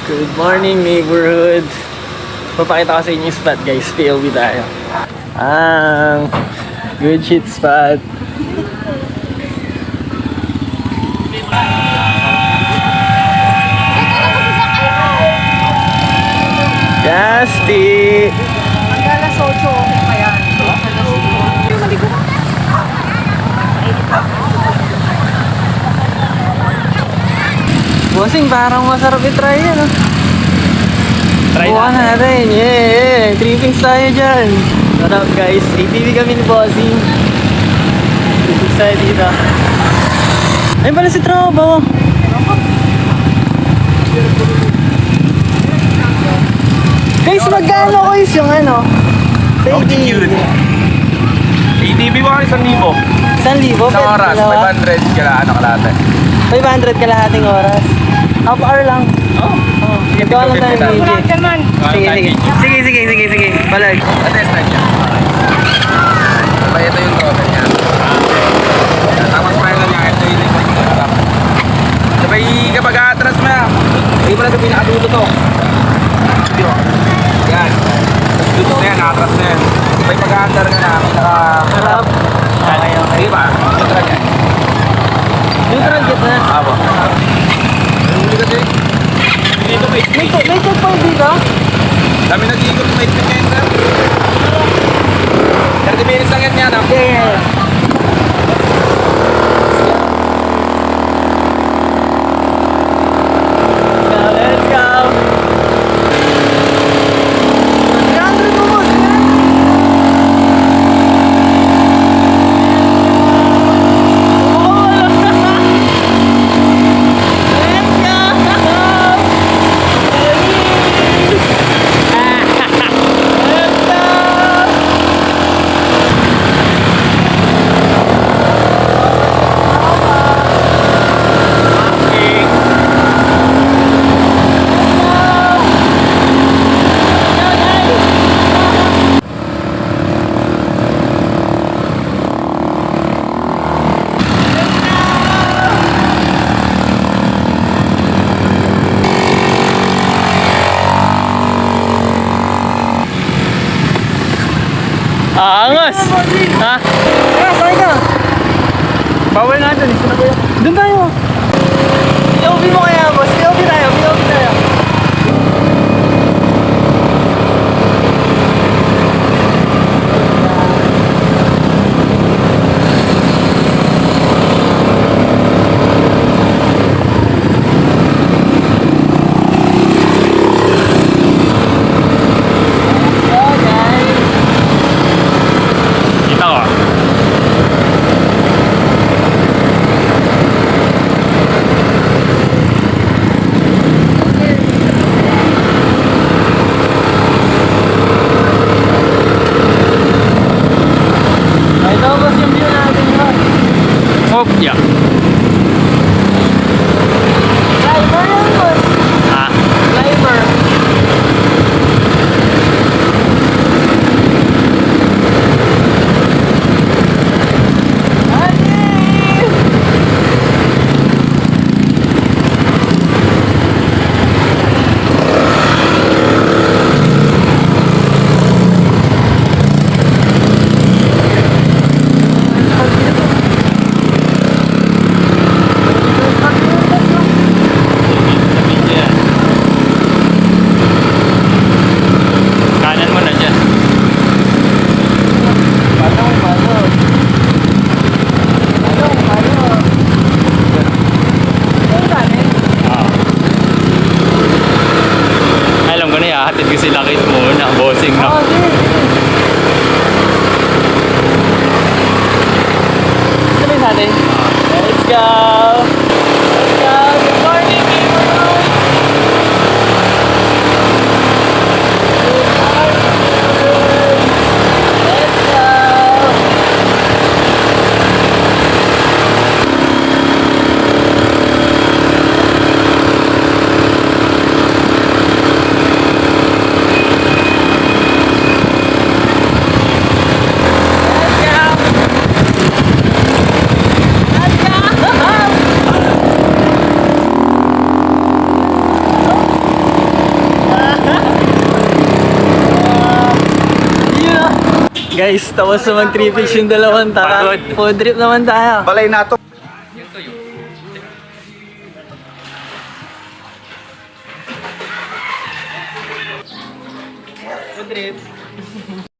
Good morning neighborhood. Papakita ko sa inyo yung spot guys. POV tayo. Good shit spot. Justy! Hanggang alas 8, okay pa yan. Bossing, parang masarap i-try yan, oh. Try Bukan natin. Yeah. Trippings tayo dyan. What up, guys? ATV kami ni Bossing. Trippings tayo dito. Ayun pala si Tropa, oh. Guys, magkano guys yung ano? Sa Oh, ATV. cute. ATV mo kami 1,000. 1,000? Isang oras, 500 kalahati. 500 kalahating oras. Half hour lang. Oh. Ito lang tayo ng Wala DJ. ka man. Sige. Balag. Atest na niya. Sabay ito yung total niya. Tapos paano niya, ito yung harap. Sabay kapag atras mo yan, hindi pala sa pinakaduto to. Yan. Tapos duto na yan, atras na yan. Sabay pag-aandar ka na, Harap. Okay. Sige ba? Neutral yan. Neutral jet na. Abo. Hindi kasi. Dito may May checkpoint dito? dami nag-iikot may ngayon sir. 30 minutes lang yan yan. Yeah. Let's go. 300 mo boss. Angas! Ha? Tara, sakay ka! Bawal nga dyan. Sino ba yun? Doon tayo! POV mo kaya boss? POV tayo! Kita ko. Ito boss yung view natin yun. Oh, yeah. Driver yan boss! Ah. Driver! Kanan mo na dyan. Alam ko na yahatid ko sila kit muna. Bossing na. Sabay sa atin. Let's go! Good morning, neighborhood! Let's go! Let's go! Guys, tapos na mag-trippings yung dalawang taka. Food trip naman tayo. Balay na to. Food trip.